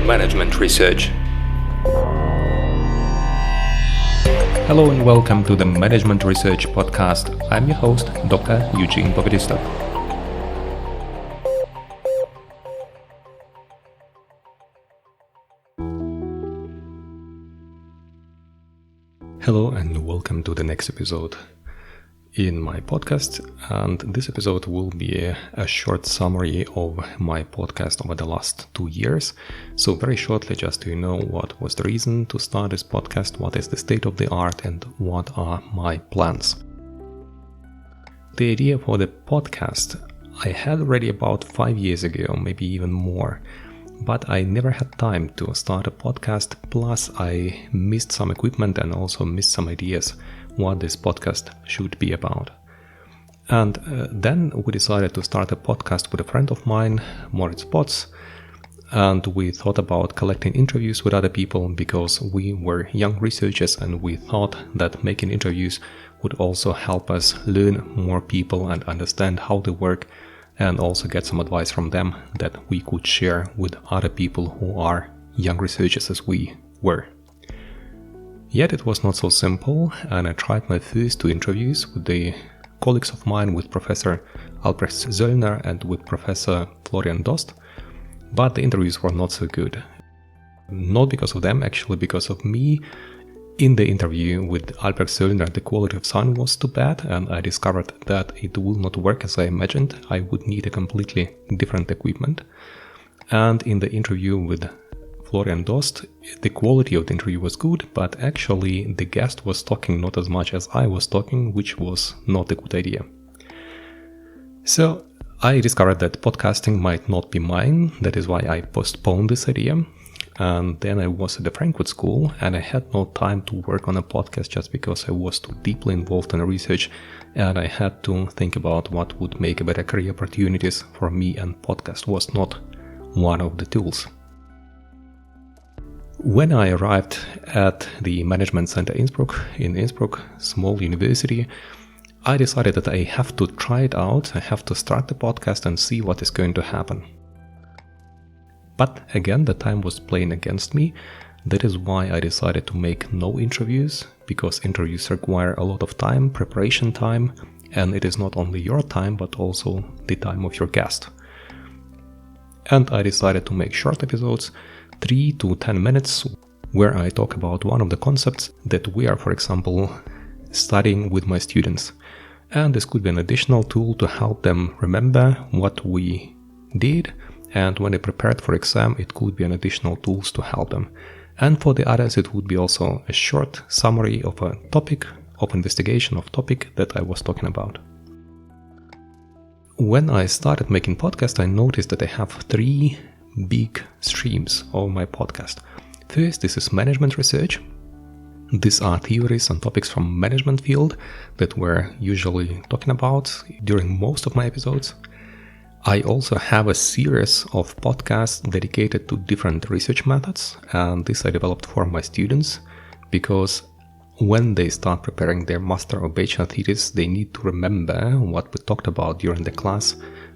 Management Research. Hello and welcome to the Management Research podcast. I'm your host, Dr. Eugene. Hello and welcome to the next episode in my podcast, and this episode will be a short summary of my podcast over the last 2 years. So very shortly, just to know what was the reason to start this podcast, what is the state of the art, and what are my plans. The idea for the podcast I had already about 5 years ago, maybe even more. But I never had time to start a podcast, plus I missed some equipment and also missed some ideas what this podcast should be about. And then we decided to start a podcast with a friend of mine, Moritz Potts, and we thought about collecting interviews with other people because we were young researchers and we thought that making interviews would also help us learn more people and understand how they work, and also get some advice from them that we could share with other people who are young researchers as we were. Yet it was not so simple, and I tried my first 2 interviews with the colleagues of mine, with Professor Albrecht Söllner and with Professor Florian Dost, but the interviews were not so good. Not because of them, actually because of me. In the interview with Albrecht Söllner, the quality of sound was too bad, and I discovered that it will not work as I imagined. I would need a completely different equipment. And in the interview with Florian Dost, the quality of the interview was good, but actually the guest was talking not as much as I was talking, which was not a good idea. So I discovered that podcasting might not be mine. That is why I postponed this idea. And then I was at the Frankfurt School and I had no time to work on a podcast just because I was too deeply involved in research, and I had to think about what would make a better career opportunities for me, and podcast was not one of the tools. When I arrived at the Management Center in Innsbruck, small university, I decided that I have to try it out. I have to start the podcast and see what is going to happen. But again, the time was playing against me. That is why I decided to make no interviews, because interviews require a lot of time, preparation time, and it is not only your time, but also the time of your guest. And I decided to make short episodes, 3 to 10 minutes, where I talk about one of the concepts that we are, for example, studying with my students. And this could be an additional tool to help them remember what we did, and when they prepared for exam, it could be an additional tools to help them. And for the others, it would be also a short summary of a topic, of investigation of topic that I was talking about. When I started making podcast, I noticed that I have 3 big streams of my podcast. First, this is management research. These are theories and topics from management field that we're usually talking about during most of my episodes. I also have a series of podcasts dedicated to different research methods, and this I developed for my students because when they start preparing their master or bachelor thesis, they need to remember what we talked about during the class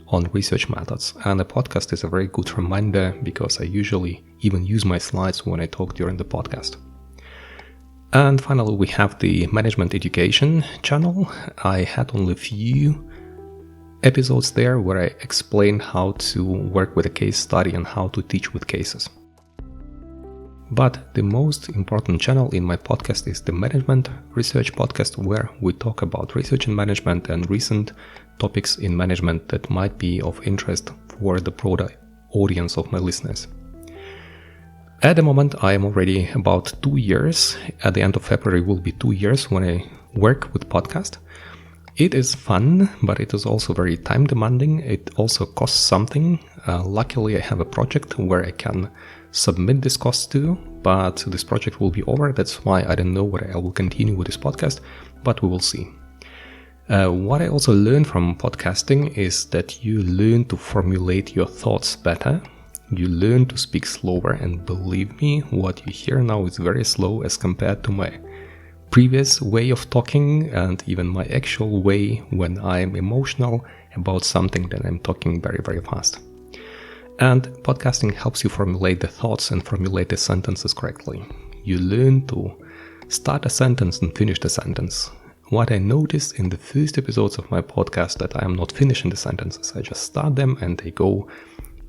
on research methods. And the podcast is a very good reminder because I usually even use my slides when I talk during the podcast. And finally, we have the management education channel. I had only a few episodes there where I explain how to work with a case study and how to teach with cases. But the most important channel in my podcast is the Management Research Podcast, where we talk about research and management and recent topics in management that might be of interest for the broader audience of my listeners. At the moment, I am already about 2 years. At the end of February will be 2 years when I work with podcast. It is fun, but it is also very time demanding. It also costs something. Luckily, I have a project where I can submit this cost to, but this project will be over. That's why I don't know whether I will continue with this podcast, but we will see. What I also learned from podcasting is that you learn to formulate your thoughts better. You learn to speak slower, and believe me, what you hear now is very slow as compared to my previous way of talking and even my actual way when I'm emotional about something, then I'm talking very, very fast. And podcasting helps you formulate the thoughts and formulate the sentences correctly. You learn to start a sentence and finish the sentence. What I noticed in the first episodes of my podcast that I am not finishing the sentences. I just start them and they go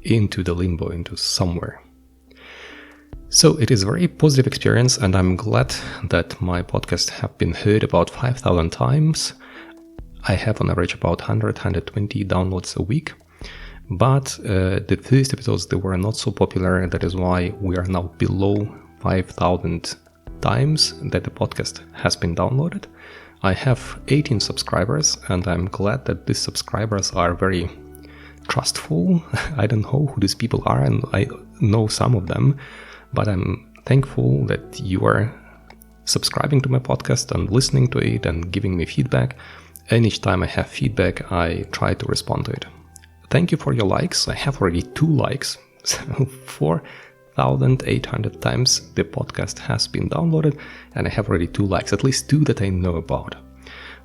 into the limbo, into somewhere. So it is a very positive experience, and I'm glad that my podcasts have been heard about 5,000 times. I have on average about 120 downloads a week. But the first episodes, they were not so popular. That is why we are now below 5,000 times that the podcast has been downloaded. I have 18 subscribers, and I'm glad that these subscribers are very trustful. I don't know who these people are, and I know some of them, but I'm thankful that you are subscribing to my podcast and listening to it and giving me feedback. And each time I have feedback, I try to respond to it. Thank you for your likes. I have already 2 likes, so 4,800 times the podcast has been downloaded, and I have already 2 likes, at least 2 that I know about.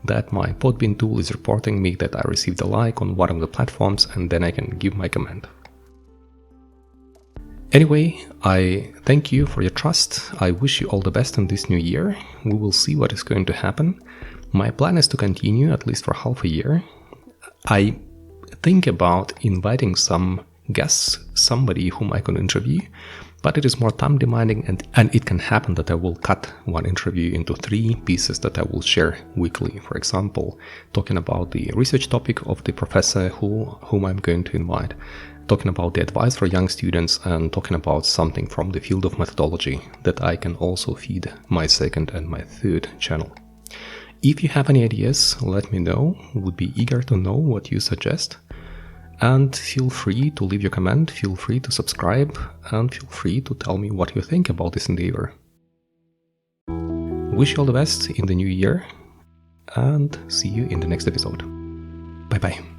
That my Podbean tool is reporting me that I received a like on one of the platforms, and then I can give my comment. Anyway, I thank you for your trust. I wish you all the best in this new year. We will see what is going to happen. My plan is to continue at least for half a year. I think about inviting some guests, somebody whom I can interview, but it is more time demanding, and it can happen that I will cut one interview into 3 pieces that I will share weekly. For example, talking about the research topic of the professor whom I'm going to invite, talking about the advice for young students, and talking about something from the field of methodology that I can also feed my second and my third channel. If you have any ideas, let me know. Would be eager to know what you suggest. And feel free to leave your comment, feel free to subscribe, and feel free to tell me what you think about this endeavor. Wish you all the best in the new year, and see you in the next episode. Bye bye.